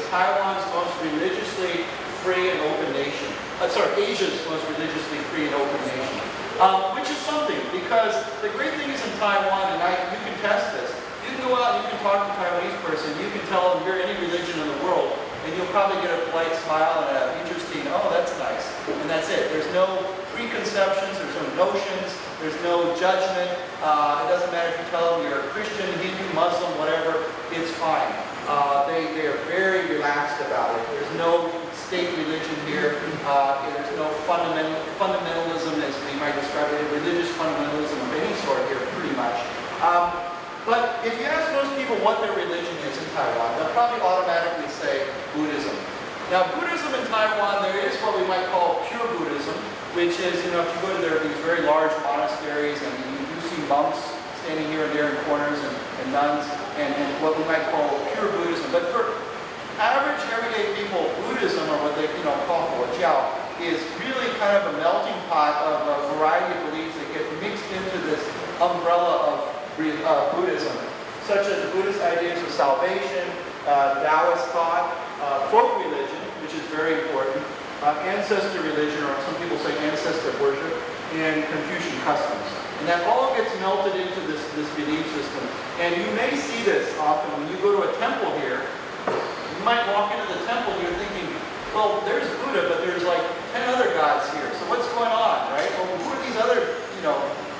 Taiwan's most religiously free and open nation. Asia's most religiously free and open nation. Which is something, because the great thing is in Taiwan, and you can test this, you can go out and you can talk to a Taiwanese person, you can tell them you're any religion in the world, and you'll probably get a polite smile and an interesting, oh, that's nice, and that's it. There's no preconceptions, there's no notions, there's no judgment. It doesn't matter if you tell them you're a Christian, Hindu, Muslim, whatever, it's fine. They are very relaxed about it. There's no state religion here. There's no fundamentalism, as we might describe it, religious fundamentalism of any sort here, pretty much. But if you ask most people what their religion is in Taiwan, they'll probably automatically say Buddhism. Now, Buddhism in Taiwan, there is what we might call pure Buddhism, which is, if you go to there are these very large monasteries, and you do see monks standing here and there in corners, and nuns, and what we might call pure Buddhism. But for average, everyday people, Buddhism, or what they call Jiao, is really kind of a melting pot of a variety of beliefs that get mixed into this umbrella of Buddhism, such as Buddhist ideas of salvation, Taoist thought, folk religion, which is very important, ancestor religion, or some people say ancestor worship, and Confucian customs. And that all gets melted into this belief system. And you may see this often when you go to a temple here. You might walk into the temple and you're thinking, well, there's Buddha, but there's like 10 other gods here. So what's going on, right? Well, who are these other,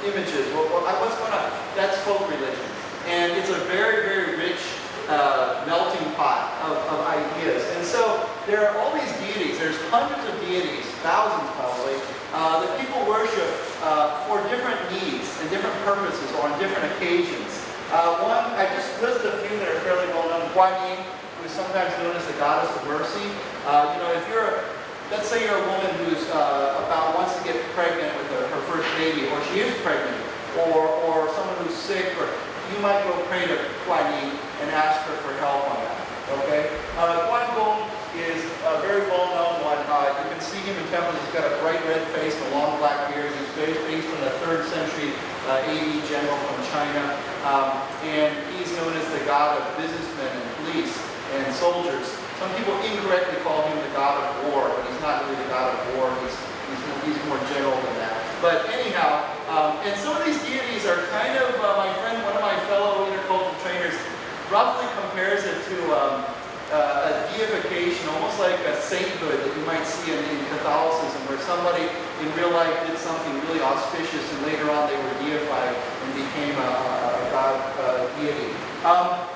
images? Well, what's going on? That's folk religion. And it's a very, very rich melting pot of ideas. And so there are all these deities. There's hundreds of deities, thousands probably, that people worship for different needs and different purposes or on different occasions. I just listed a few that are fairly well known. Guanyin, who is sometimes known as the goddess of mercy. Let's say you're a woman who's wants to get pregnant with her first baby, or she is pregnant, or someone who's sick, or you might go pray to Guanyin and ask her for help on that. Okay? Guangong is a very well-known one. You can see him in temples. He's got a bright red face and a long black beard. He's based on a 3rd century AD general from China. And he's known as the god of businessmen and police and soldiers. Some people incorrectly call him the god of war, but he's not really the god of war. He's more general than that. But anyhow, and some of these deities are kind of, one of my fellow intercultural trainers, roughly compares it to a deification, almost like a sainthood that you might see in Catholicism, where somebody in real life did something really auspicious, and later on they were deified and became a god deity.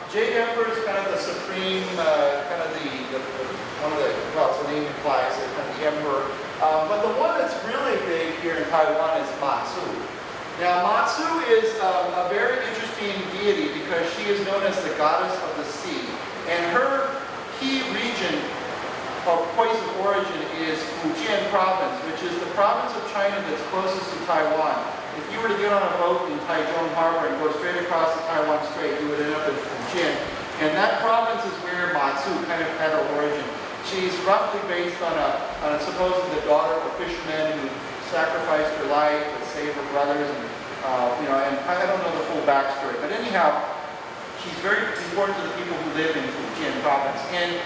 Jade Emperor is kind of the supreme, as the name implies, kind of the emperor. But the one that's really big here in Taiwan is Matsu. Now, Matsu is a very interesting deity because she is known as the goddess of the sea. And her key region of poison origin is Fujian province, which is the province of China that's closest to Taiwan. If you were to get on a boat in Taichung Harbor and go straight across the Taiwan Strait, you would end up in Fujian. And that province is where Matsu kind of had her origin. She's roughly based on supposedly the daughter of a fisherman who sacrificed her life to save her brothers, and I don't know the full backstory. But anyhow, she's very important to the people who live in Fujian province. And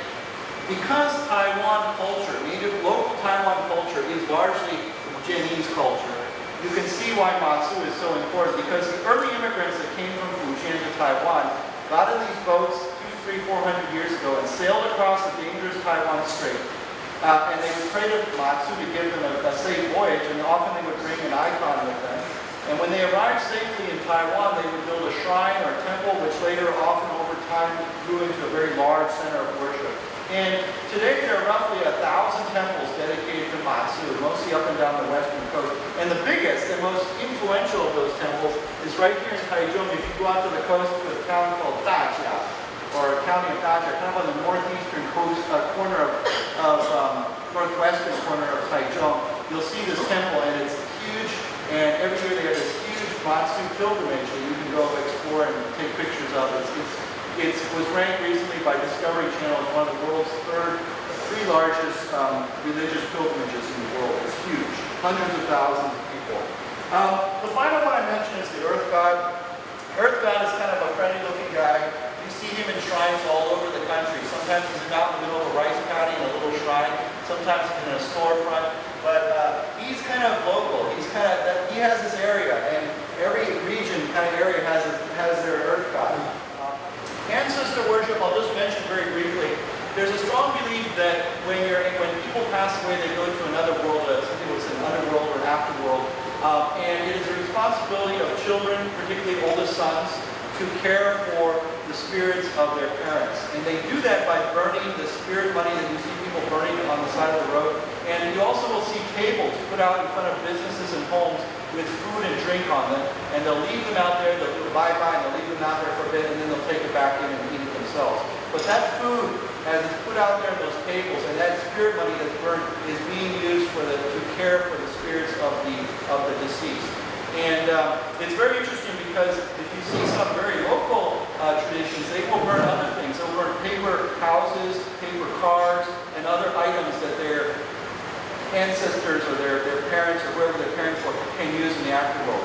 because Taiwan culture, local Taiwan culture, is largely Fujianese culture, you can see why Matsu is so important, because the early immigrants that came from Fujian to Taiwan got in these boats 200, 300, 400 years ago and sailed across the dangerous Taiwan Strait. And they would pray to Matsu to give them a safe voyage, and often they would bring an icon with them. And when they arrived safely in Taiwan, they would build a shrine or temple, which later, often over time, grew into a very large center of worship. And today there are roughly 1,000 temples dedicated to Matsu, mostly up and down the western coast. And the biggest and most influential of those temples is right here in Taichung. If you go out to the coast to a town called Dajia, or county of Dajia, kind of on the northeastern coast corner of northwestern corner of Taichung, you'll see this temple, and it's huge. And every year they have this huge Matsu pilgrimage that you can go explore and take pictures of. It was ranked recently by Discovery Channel as one of the world's three largest religious pilgrimages in the world. It's huge. Hundreds of thousands of people. The final one I mentioned is the Earth God. Earth God is kind of a friendly looking guy. You see him in shrines all over the country. Sometimes he's out in the middle of a rice paddy in a little shrine. Sometimes he's in a storefront. But he's kind of local. He has his area, and every region kind of area has their earth god. Ancestor worship, I'll just mention very briefly. There's a strong belief that when people pass away, they go to another world, something that's an underworld or an afterworld. And it is the responsibility of children, particularly oldest sons, to care for the spirits of their parents. And they do that by burning the spirit money that you see people burning on the side of the road. And you also will see tables put out in front of businesses and homes with food and drink on them. And they'll leave them out there, they'll do a bye-bye, and they'll leave them out there for a bit, and then they'll take it back in and eat it themselves. But that food, as it's put out there on those tables, and that spirit money that's burned is being used to care for the spirits of the deceased. And it's very interesting because if you see some very local traditions, they will burn other things. They'll burn paper houses, paper cars, and other items that their ancestors or their parents or whoever their parents were can use in the afterworld.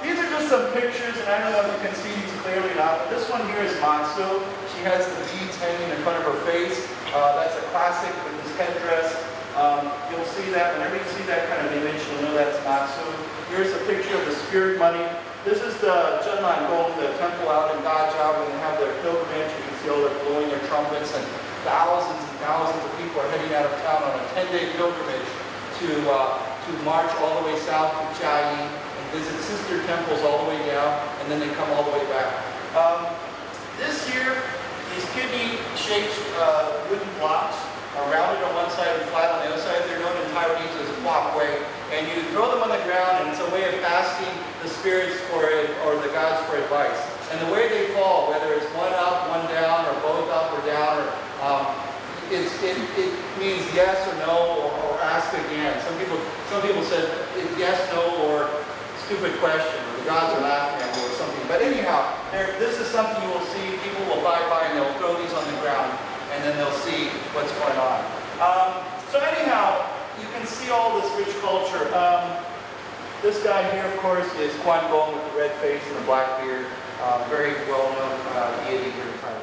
These are just some pictures, and I don't know if you can see these clearly or not, but this one here is Matsu. She has the beads hanging in front of her face. That's a classic with this headdress. You'll see that, whenever you see that kind of image, you'll know that's Matsu. Here's a picture of the spirit money. This is the Zhenlan Gong, the temple out in Dajia, when they have their pilgrimage. You can see all they're blowing their trumpets, and thousands of people are heading out of town on a 10-day pilgrimage to march all the way south to Jiayi and visit sister temples all the way down, and then they come all the way back. This year, these kidney-shaped wooden blocks are rounded on one side and flat on the other side. They're known in Taiwanese as walkway. And you throw them on the ground, and it's a way of asking the spirits or the gods for advice. And the way they fall, whether it's one up, one down, or both up or down, it means yes or no, or ask again. Some people said yes, no, or stupid question, or the gods are laughing at you or something. But anyhow, this is something you will see. People will buy and they'll throw these on the ground, and then they'll see what's going on. So anyhow, you can see all this rich culture. This guy here, of course, is Quan Gong with the red face and the black beard. Very well-known deity here in Taiwan.